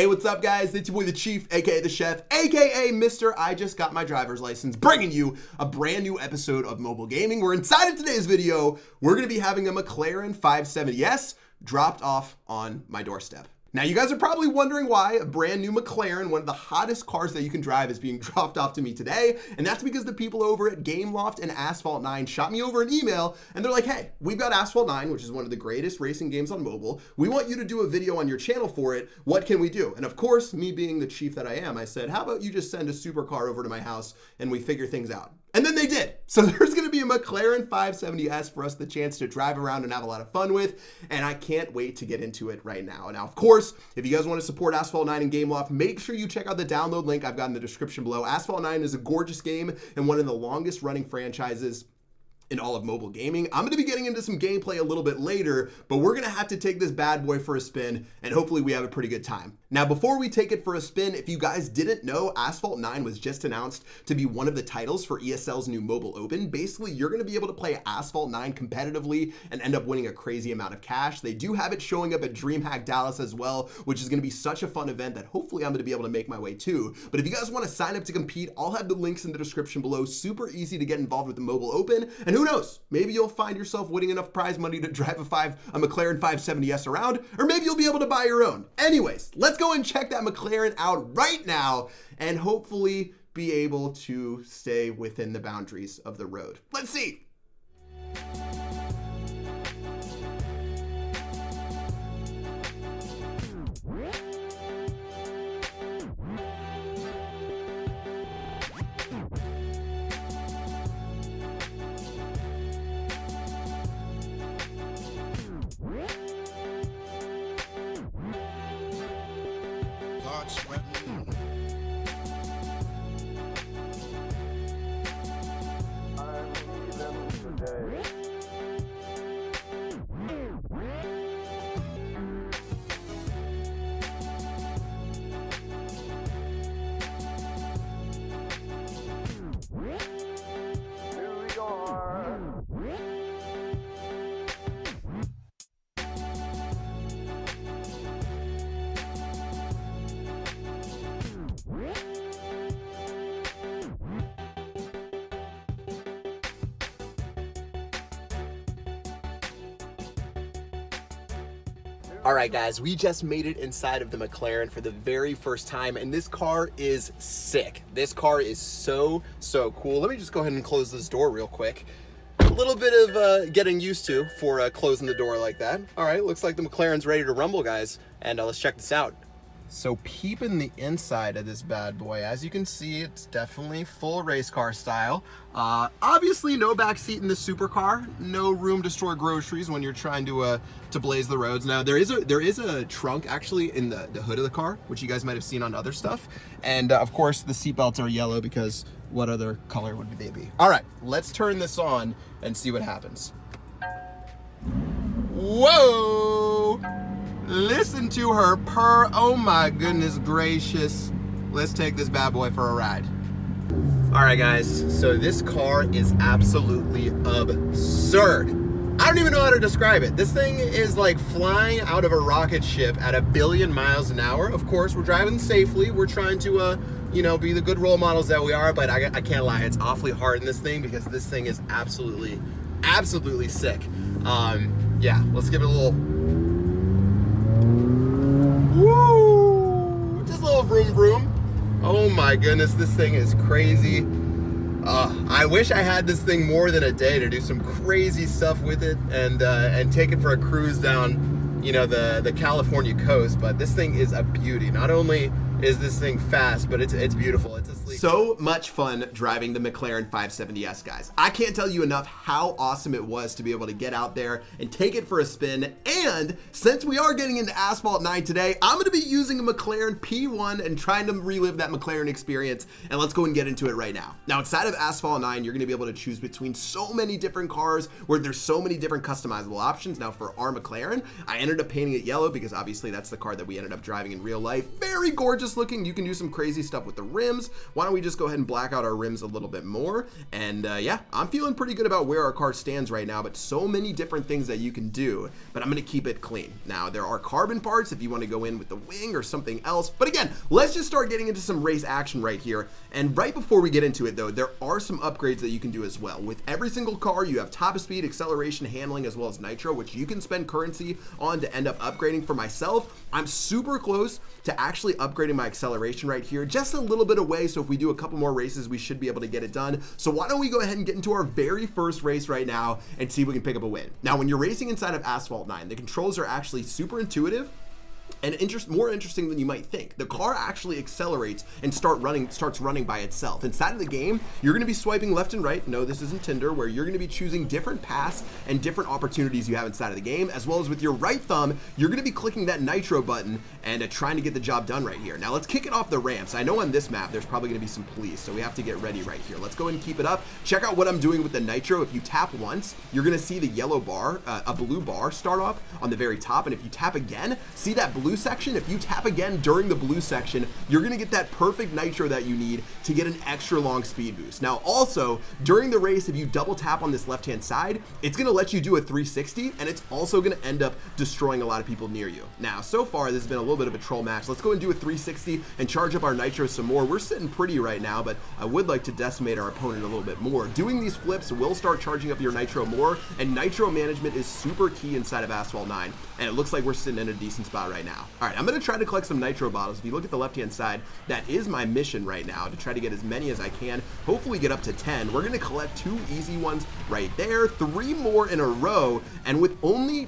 Hey, what's up guys? It's your boy the Chief, aka the Chef, aka Mr. I just got my driver's license, bringing you a brand new episode of Mobile Gaming, where inside of today's video, we're gonna be having a McLaren 570S dropped off on my doorstep. Now, you guys are probably wondering why a brand new McLaren, one of the hottest cars that you can drive, is being dropped off to me today. And that's because the people over at Gameloft and Asphalt 9 shot me over an email and they're like, hey, we've got Asphalt 9, which is one of the greatest racing games on mobile. We want you to do a video on your channel for it. What can we do? And of course, me being the chief that I am, I said, how about you just send a supercar over to my house and we figure things out? And then they did. So there's gonna be a McLaren 570S for us the chance to drive around and have a lot of fun with, and I can't wait to get into it right now. Now, of course, if you guys wanna support Asphalt 9 and Gameloft, make sure you check out the download link I've got in the description below. Asphalt 9 is a gorgeous game and one of the longest running franchises in all of mobile gaming. I'm gonna be getting into some gameplay a little bit later, but we're gonna have to take this bad boy for a spin, and hopefully we have a pretty good time. Now, before we take it for a spin, if you guys didn't know, Asphalt 9 was just announced to be one of the titles for ESL's new mobile open. Basically, you're gonna be able to play Asphalt 9 competitively and end up winning a crazy amount of cash. They do have it showing up at DreamHack Dallas as well, which is gonna be such a fun event that hopefully I'm gonna be able to make my way to. But if you guys wanna sign up to compete, I'll have the links in the description below. Super easy to get involved with the mobile open, and who knows, maybe you'll find yourself winning enough prize money to drive a McLaren 570S around, or maybe you'll be able to buy your own. Anyways, let's go and check that McLaren out right now and hopefully be able to stay within the boundaries of the road. Let's see. All right, guys, we just made it inside of the McLaren for the very first time, and this car is sick. This car is so cool. Let me just go ahead and close this door real quick. A little bit of getting used to for closing the door like that. All right, looks like the McLaren's ready to rumble, guys, and let's check this out. So peeping the inside of this bad boy, as you can see, it's definitely full race car style. Obviously no back seat in the supercar, no room to store groceries when you're trying to blaze the roads. Now there is a trunk actually in the hood of the car, which you guys might have seen on other stuff. And of course the seat belts are yellow because what other color would they be? All right, let's turn this on and see what happens. Whoa! Listen to her purr. Oh my goodness gracious. Let's take this bad boy for a ride. All right, guys, so this car is absolutely absurd. I don't even know how to describe it. This thing is like flying out of a rocket ship at 1 billion miles an hour. Of course, we're driving safely. We're trying to, you know, be the good role models that we are, but I can't lie, it's awfully hard in this thing because this thing is absolutely sick. Yeah, let's give it a little, woo, just a little vroom vroom. Oh my goodness, this thing is crazy. I wish I had this thing more than a day to do some crazy stuff with it and take it for a cruise down, you know, the California coast. But this thing is a beauty. Not only is this thing fast, but it's beautiful. It's a sleek. So much fun driving the McLaren 570S, guys. I can't tell you enough how awesome it was to be able to get out there and take it for a spin. And since we are getting into Asphalt 9 today, I'm going to be using a McLaren P1 and trying to relive that McLaren experience. And let's go and get into it right now. Now, inside of Asphalt 9, you're going to be able to choose between so many different cars where there's so many different customizable options. Now, for our McLaren, I ended up painting it yellow because obviously that's the car that we ended up driving in real life. Very gorgeous just looking, you can do some crazy stuff with the rims. Why don't we just go ahead and black out our rims a little bit more? And yeah, I'm feeling pretty good about where our car stands right now, but so many different things that you can do, but I'm gonna keep it clean. Now, there are carbon parts if you want to go in with the wing or something else, but again, let's just start getting into some race action right here. And right before we get into it though, there are some upgrades that you can do as well. With every single car, you have top speed, acceleration, handling, as well as nitro, which you can spend currency on to end up upgrading. For myself, I'm super close to actually upgrading my acceleration right here, just a little bit away. So if we do a couple more races, we should be able to get it done. So why don't we go ahead and get into our very first race right now and see if we can pick up a win. Now, when you're racing inside of Asphalt 9, the controls are actually super intuitive and more interesting than you might think. The car actually accelerates and starts running by itself. Inside of the game, you're gonna be swiping left and right. No, this isn't Tinder, where you're gonna be choosing different paths and different opportunities you have inside of the game, as well as with your right thumb, you're gonna be clicking that nitro button and trying to get the job done right here. Now let's kick it off the ramps. I know on this map, there's probably gonna be some police, so we have to get ready right here. Let's go ahead and keep it up. Check out what I'm doing with the nitro. If you tap once, you're gonna see the yellow bar, a blue bar start up on the very top, and if you tap again, see that blue section? If you tap again during the blue section, you're gonna get that perfect nitro that you need to get an extra long speed boost. Now also, during the race, if you double tap on this left-hand side, it's gonna let you do a 360, and it's also gonna end up destroying a lot of people near you. Now, so far, this has been a little bit of a troll match. Let's go and do a 360 and charge up our nitro some more. We're sitting pretty right now, but I would like to decimate our opponent a little bit more. Doing these flips will start charging up your nitro more, and nitro management is super key inside of Asphalt 9, and it looks like we're sitting in a decent spot right now. All right, I'm gonna try to collect some nitro bottles. If you look at the left-hand side, that is my mission right now, to try to get as many as I can, hopefully get up to 10. We're gonna collect 2 easy ones right there, 3 more in a row, and with only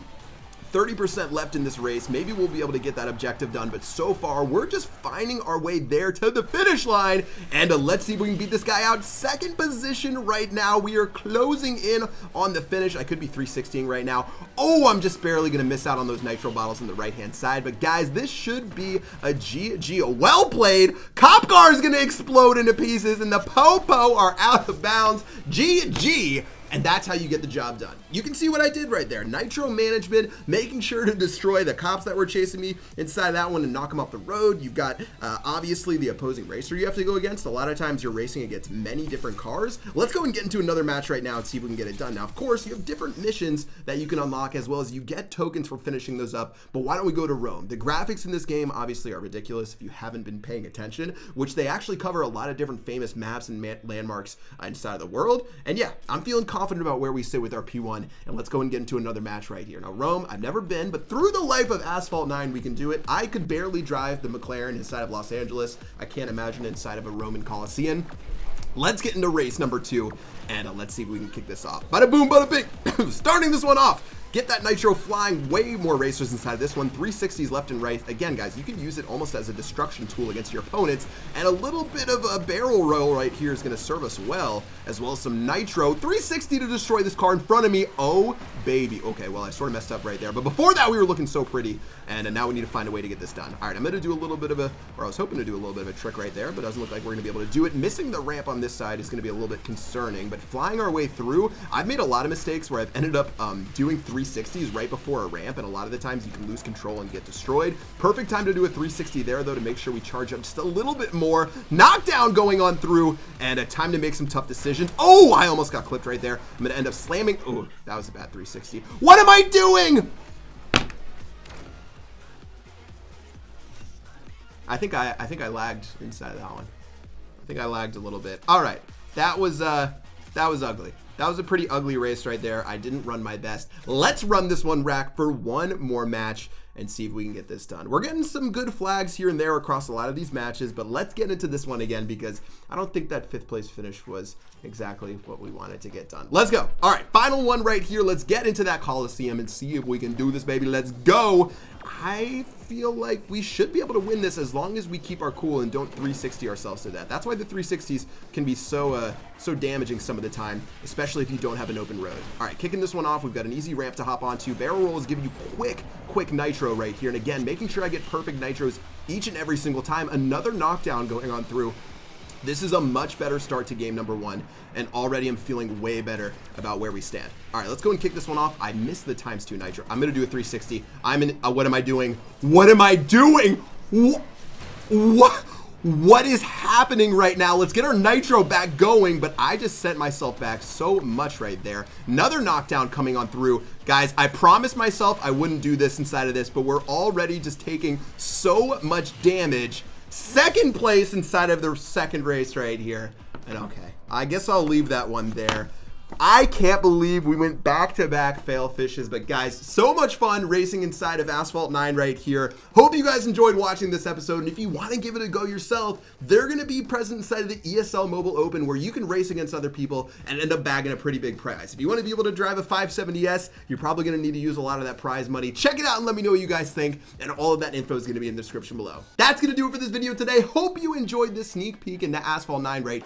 30% left in this race, maybe we'll be able to get that objective done, but so far we're just finding our way there to the finish line. And let's see if we can beat this guy out. Second position right now. We are closing in on the finish. I could be 360ing right now. Oh, I'm just barely gonna miss out on those nitro bottles on the right hand side, but guys, this should be a GG. Well played. Cop car is gonna explode into pieces, and the Popo are out of bounds. GG. And that's how you get the job done. You can see what I did right there. Nitro management, making sure to destroy the cops that were chasing me inside of that one and knock them off the road. You've got obviously the opposing racer you have to go against. A lot of times you're racing against many different cars. Let's go and get into another match right now and see if we can get it done. Now, of course, you have different missions that you can unlock, as well as you get tokens for finishing those up. But why don't we go to Rome? The graphics in this game obviously are ridiculous if you haven't been paying attention, which they actually cover a lot of different famous maps and landmarks inside of the world. And yeah, I'm feeling confident about where we sit with our P1, and let's go and get into another match right here. Now, Rome, I've never been, but through the life of Asphalt 9, we can do it. I could barely drive the McLaren inside of Los Angeles. I can't imagine inside of a Roman Coliseum. Let's get into race number 2, and let's see if we can kick this off. Bada boom, bada bing. Starting this one off. Get that nitro flying. Way more racers inside of this one. 360s left and right. Again, guys, you can use it almost as a destruction tool against your opponents. And a little bit of a barrel roll right here is going to serve us well as some nitro. 360 to destroy this car in front of me. Oh, baby. Okay, well, I sort of messed up right there. But before that, we were looking so pretty. And now we need to find a way to get this done. All right, I'm going to do a little bit of I was hoping to do a little bit of a trick right there, but it doesn't look like we're going to be able to do it. Missing the ramp on this side is going to be a little bit concerning. But flying our way through, I've made a lot of mistakes where I've ended up doing 360s right before a ramp, and a lot of the times you can lose control and get destroyed. Perfect time to do a 360 there, though, to make sure we charge up just a little bit more. Knockdown going on through, and a time to make some tough decisions. Oh, I almost got clipped right there. I'm going to end up slamming. Oh, that was a bad 360. What am I doing? I think I lagged inside of that one. I think I lagged a little bit. All right, that was ugly. That was a pretty ugly race right there. I didn't run my best. Let's run this one rack for one more match and see if we can get this done. We're getting some good flags here and there across a lot of these matches, but let's get into this one again because I don't think that 5th place finish was exactly what we wanted to get done. Let's go. All right, final one right here. Let's get into that Coliseum and see if we can do this, baby. Let's go. I feel like we should be able to win this as long as we keep our cool and don't 360 ourselves to death. That's why the 360s can be so damaging some of the time, especially if you don't have an open road. All right, kicking this one off, we've got an easy ramp to hop onto. Barrel roll is giving you quick nitro right here. And again, making sure I get perfect nitros each and every single time. Another knockdown going on through. This is a much better start to game number 1, and already I'm feeling way better about where we stand. All right, let's go and kick this one off. I missed the ×2 nitro. I'm gonna do a 360. What am I doing? What am I doing? What is happening right now? Let's get our nitro back going, but I just sent myself back so much right there. Another knockdown coming on through. Guys, I promised myself I wouldn't do this inside of this, but we're already just taking so much damage. Second place inside of the second race right here. And okay, I guess I'll leave that one there. I can't believe we went back-to-back fail fishes, but guys, so much fun racing inside of Asphalt 9 right here. Hope you guys enjoyed watching this episode, and if you want to give it a go yourself, they're going to be present inside of the ESL Mobile Open where you can race against other people and end up bagging a pretty big prize. If you want to be able to drive a 570S, you're probably going to need to use a lot of that prize money. Check it out and let me know what you guys think, and all of that info is going to be in the description below. That's going to do it for this video today. Hope you enjoyed this sneak peek into Asphalt 9 right